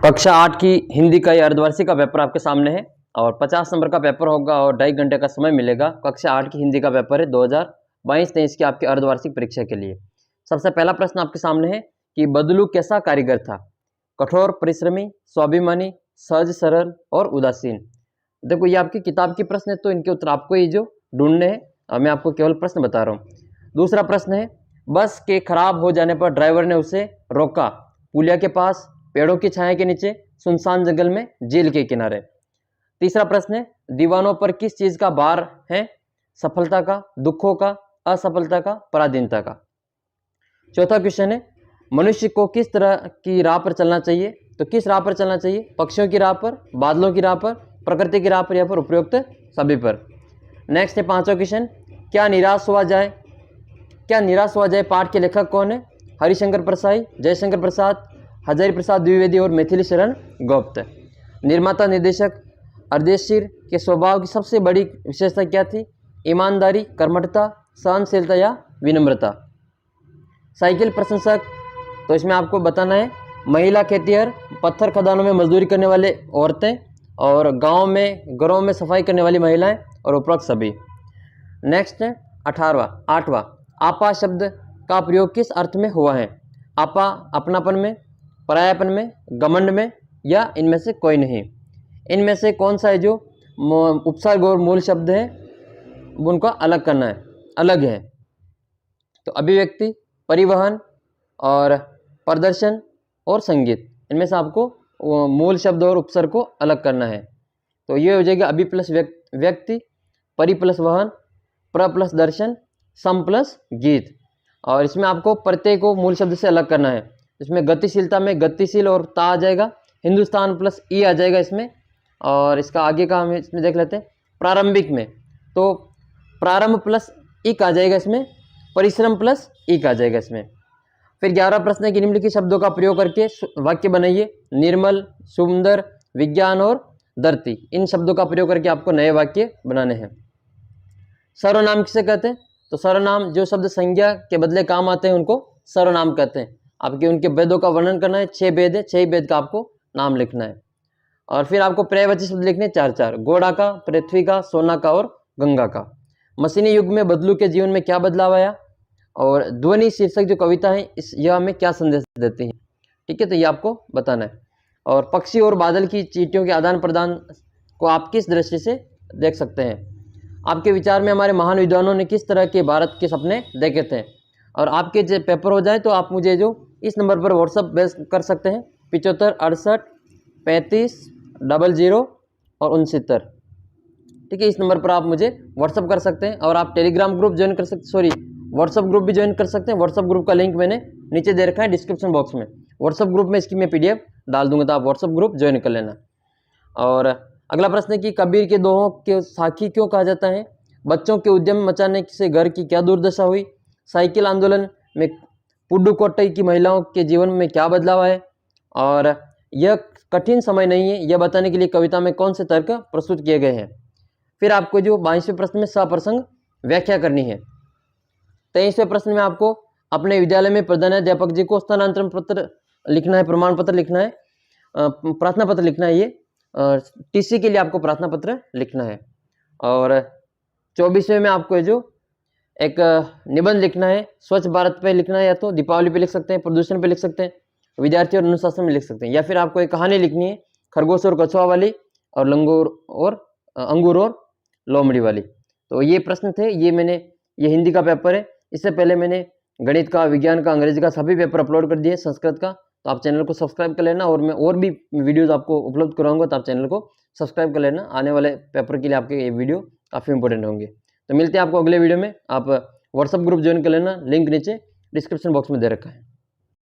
कक्षा 8 की हिंदी का ये अर्धवार्षिक का पेपर आपके सामने है और 50 नंबर का पेपर होगा और 2.5 घंटे का समय मिलेगा। कक्षा 8 की हिंदी का पेपर है 2022-23 की आपकी अर्धवार्षिक परीक्षा के लिए। सबसे पहला प्रश्न आपके सामने है कि बदलू कैसा कारीगर था? कठोर परिश्रमी, स्वाभिमानी, सहज सरल और उदासीन। देखो ये आपकी किताब की प्रश्न है तो इनके उत्तर आपको ये जो ढूंढने हैं और मैं आपको केवल प्रश्न बता रहा हूँ। दूसरा प्रश्न है, बस के खराब हो जाने पर ड्राइवर ने उसे रोका, पुलिया के पास, पेड़ों की छाया के नीचे, सुनसान जंगल में, झील के किनारे। तीसरा प्रश्न है, दीवानों पर किस चीज का भार है? सफलता का, दुखों का, असफलता का, पराधीनता का। चौथा क्वेश्चन है, मनुष्य को किस तरह की राह पर चलना चाहिए? तो किस राह पर चलना चाहिए? पक्षियों की राह पर, बादलों की राह पर, प्रकृति की राह पर या फिर उपरोक्त सभी पर। नेक्स्ट है पांचवा क्वेश्चन, क्या निराश हुआ जाए पाठ के लेखक कौन है? हरिशंकर प्रसाई, जयशंकर प्रसाद, हजारी प्रसाद द्विवेदी और मैथिली शरण गुप्त। निर्माता निर्देशक अर्देशीर के स्वभाव की सबसे बड़ी विशेषता क्या थी? ईमानदारी, कर्मठता, सहनशीलता या विनम्रता। साइकिल प्रशंसक, तो इसमें आपको बताना है महिला खेतिहर, पत्थर खदानों में मजदूरी करने वाले औरतें और घरों में सफाई करने वाली महिलाएं और उपरोक्त सभी। नेक्स्ट है 8वां, आपा शब्द का प्रयोग किस अर्थ में हुआ है? आपा अपनापन में, परायापन में, घमंड में या इनमें से कोई नहीं। इनमें से कौन सा है जो उपसर्ग और मूल शब्द है उनका अलग करना है, अलग है। तो अभिव्यक्ति, परिवहन और प्रदर्शन और संगीत, इनमें से आपको मूल शब्द और उपसर्ग को अलग करना है। तो ये हो जाएगा अभि प्लस व्यक्ति, परि प्लस वहन, प्र प्लस दर्शन, सम प्लस गीत। और इसमें आपको प्रत्यय को मूल शब्द से अलग करना है। इसमें गतिशीलता में गतिशील और ता आ जाएगा, हिंदुस्तान प्लस ई आ जाएगा इसमें। और इसका आगे का हम इसमें देख लेते हैं। प्रारंभिक में तो प्रारंभ प्लस इक आ जाएगा इसमें, परिश्रम प्लस इक आ जाएगा इसमें। फिर 11 प्रश्न है कि निम्नलिखित शब्दों का प्रयोग करके वाक्य बनाइए। निर्मल, सुंदर, विज्ञान और धरती, इन शब्दों का प्रयोग करके आपको नए वाक्य बनाने हैं। सर्वनाम किसे कहते हैं? तो सर्वनाम जो शब्द संज्ञा के बदले काम आते हैं उनको सर्वनाम कहते हैं। आपके उनके वेदों का वर्णन करना है, 6 वेद है, 6 वेद का आपको नाम लिखना है। और फिर आपको पर्यायवाची शब्द लिखने 4-4, घोड़ा का, पृथ्वी का, सोना का और गंगा का। मशीनी युग में बदलू के जीवन में क्या बदलाव आया? और ध्वनि शीर्षक जो कविता है इस यह हमें क्या संदेश देती है? ठीक है, तो ये आपको बताना है। और पक्षी और बादल की चींटियों के आदान प्रदान को आप किस दृष्टि से देख सकते हैं? आपके विचार में हमारे महान विद्वानों ने किस तरह के भारत के सपने देखे थे? और आपके जो पेपर हो जाए तो आप मुझे जो इस नंबर पर व्हाट्सअप भेज कर सकते हैं, 75 68 35 00 और 69। ठीक है, इस नंबर पर आप मुझे व्हाट्सअप कर सकते हैं। और आप टेलीग्राम ग्रुप ज्वाइन कर सकते, व्हाट्सअप ग्रुप भी ज्वाइन कर सकते हैं। व्हाट्सअप ग्रुप का लिंक मैंने नीचे दे रखा है डिस्क्रिप्शन बॉक्स में। व्हाट्सअप ग्रुप में इसकी मैं PDF डाल दूंगा, तो आप व्हाट्सअप ग्रुप ज्वाइन कर लेना। और अगला प्रश्न है कि कबीर के दोहों के साखी क्यों कहा जाता है? बच्चों के उद्यम मचाने से घर की क्या दुर्दशा हुई? साइकिल आंदोलन में पुडुकोट्टई की महिलाओं के जीवन में क्या बदलाव आए? और यह कठिन समय नहीं है, यह बताने के लिए कविता में कौन से तर्क प्रस्तुत किए गए हैं? फिर आपको जो 22वें प्रश्न में सप्रसंग व्याख्या करनी है। 23वें प्रश्न में आपको अपने विद्यालय में प्रधानाध्यापक जी को स्थानांतरण पत्र लिखना है, प्रमाण पत्र लिखना है, प्रार्थना पत्र लिखना है। ये TC के लिए आपको प्रार्थना पत्र लिखना है। और 24वें में आपको जो एक निबंध लिखना है, स्वच्छ भारत पे लिखना है, या तो दीपावली पे लिख सकते हैं, प्रदूषण पे लिख सकते हैं, विद्यार्थी और अनुशासन में लिख सकते हैं, या फिर आपको एक कहानी लिखनी है, खरगोश और कछुआ वाली और अंगूर और लोमड़ी वाली। तो ये प्रश्न थे। ये हिंदी का पेपर है। इससे पहले मैंने गणित का, विज्ञान का, अंग्रेजी का सभी पेपर अपलोड कर दिए, संस्कृत का। तो आप चैनल को सब्सक्राइब कर लेना और मैं और भी वीडियोज़ आपको उपलब्ध कराऊंगा, तो आप चैनल को सब्सक्राइब कर लेना। आने वाले पेपर के लिए आपके ये वीडियो काफ़ी इंपॉर्टेंट होंगे। तो मिलते हैं आपको अगले वीडियो में। आप व्हाट्सअप ग्रुप ज्वाइन कर लेना, लिंक नीचे डिस्क्रिप्शन बॉक्स में दे रखा है।